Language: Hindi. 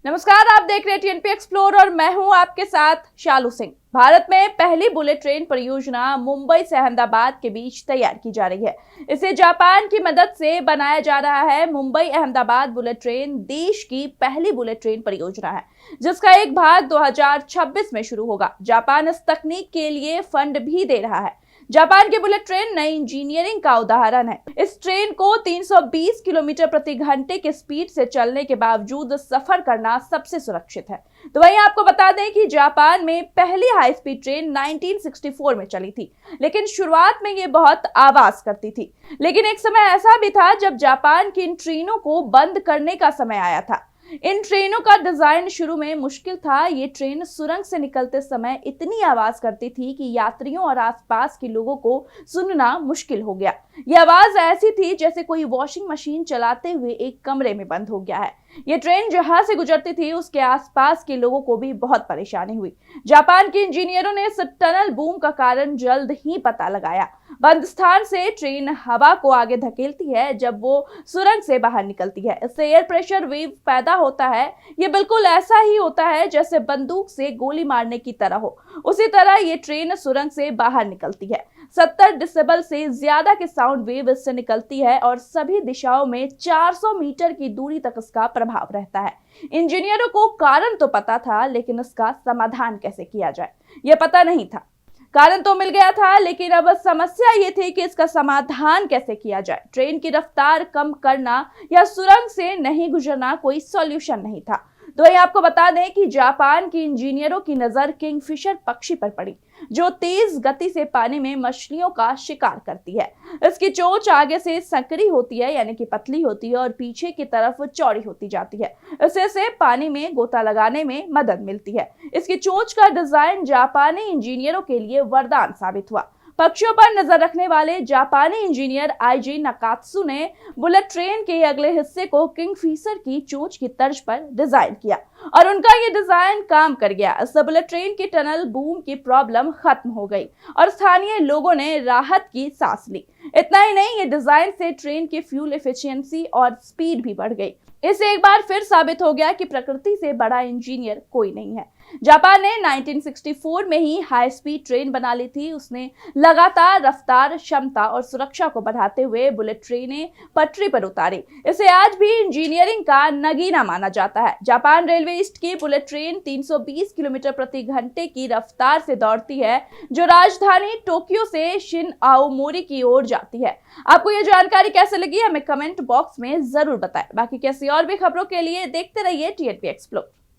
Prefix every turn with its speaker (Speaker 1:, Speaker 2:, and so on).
Speaker 1: नमस्कार, आप देख रहे हैं टीएनपी एक्सप्लोर और मैं हूं आपके साथ शालू सिंह। भारत में पहली बुलेट ट्रेन परियोजना मुंबई से अहमदाबाद के बीच तैयार की जा रही है। इसे जापान की मदद से बनाया जा रहा है। मुंबई अहमदाबाद बुलेट ट्रेन देश की पहली बुलेट ट्रेन परियोजना है, जिसका एक भाग 2026 में शुरू होगा। जापान इस तकनीक के लिए फंड भी दे रहा है। जापान की बुलेट ट्रेन नई इंजीनियरिंग का उदाहरण है। इस ट्रेन को 320 किलोमीटर प्रति घंटे की स्पीड से चलने के बावजूद सफर करना सबसे सुरक्षित है। तो वहीं आपको बता दें कि जापान में पहली हाई स्पीड ट्रेन 1964 में चली थी, लेकिन शुरुआत में ये बहुत आवाज करती थी। लेकिन एक समय ऐसा भी था जब जापान की इन ट्रेनों को बंद करने का समय आया था। इन ट्रेनों का डिजाइन शुरू में मुश्किल था। ये ट्रेन सुरंग से निकलते समय इतनी आवाज करती थी कि यात्रियों और आसपास के लोगों को सुनना मुश्किल हो गया। ये आवाज ऐसी थी जैसे कोई वॉशिंग मशीन चलाते हुए एक कमरे में बंद हो गया है। ये ट्रेन जहां से गुजरती थी उसके आसपास के लोगों को भी बहुत परेशानी हुई। जापान के इंजीनियरों ने इस टनल बूम का कारण जल्द ही पता लगाया। बंद स्थान से ट्रेन हवा को आगे धकेलती है जब वो सुरंग से बाहर निकलती है। इससे एयर प्रेशर वेव पैदा होता है। ये बिल्कुल ऐसा ही होता है जैसे बंदूक से गोली मारने की तरह हो। उसी तरह ये ट्रेन सुरंग से बाहर निकलती है। 70 डेसिबल से ज्यादा के साउंड वेव इससे निकलती है और सभी दिशाओं में 400 मीटर की दूरी तक इसका प्रभाव रहता है। इंजीनियरों को कारण तो पता था, लेकिन इसका समाधान कैसे किया जाए यह पता नहीं था। कारण तो मिल गया था, लेकिन अब समस्या ये थी कि इसका समाधान कैसे किया जाए। ट्रेन की रफ्तार कम करना या सुरंग से नहीं गुजरना कोई सॉल्यूशन नहीं था। तो ये आपको बता दें कि जापान के इंजीनियरों की नजर किंगफिशर पक्षी पर पड़ी, जो तेज गति से पानी में मछलियों का शिकार करती है। इसकी चोंच आगे से संकरी होती है, यानी कि पतली होती है, और पीछे की तरफ चौड़ी होती जाती है। इससे पानी में गोता लगाने में मदद मिलती है। इसकी चोंच का डिजाइन जापानी इंजीनियरों के लिए वरदान साबित हुआ। पक्षियों पर नजर रखने वाले जापानी इंजीनियर आईजी नकात्सु ने बुलेट ट्रेन के अगले हिस्से को किंगफिशर की चोंच की तर्ज पर डिजाइन किया और उनका ये डिजाइन काम कर गया। इससे बुलेट ट्रेन की टनल बूम की प्रॉब्लम खत्म हो गई और स्थानीय लोगों ने राहत की सांस ली। इतना ही नहीं, ये डिजाइन से ट्रेन की फ्यूल एफिशिएंसी और स्पीड भी बढ़ गई। इससे एक बार फिर साबित हो गया कि प्रकृति से बड़ा इंजीनियर कोई नहीं है। जापान ने 1964 में ही हाई स्पीड ट्रेन बना ली थी। उसने लगातार रफ्तार, क्षमता और सुरक्षा को बढ़ाते हुए बुलेट ट्रेनें पटरी पर उतारी। इसे आज भी इंजीनियरिंग का नगीना माना जाता है। जापान रेलवे ईस्ट की बुलेट ट्रेन 320 किलोमीटर प्रति घंटे की रफ्तार से दौड़ती है, जो राजधानी टोक्यो से शिनआओमोरी की ओर जाती है। आपको यह जानकारी कैसे लगी, हमें कमेंट बॉक्स में जरूर बताएं। बाकी कैसी और भी खबरों के लिए देखते रहिए टीएनपी एक्सप्लोर।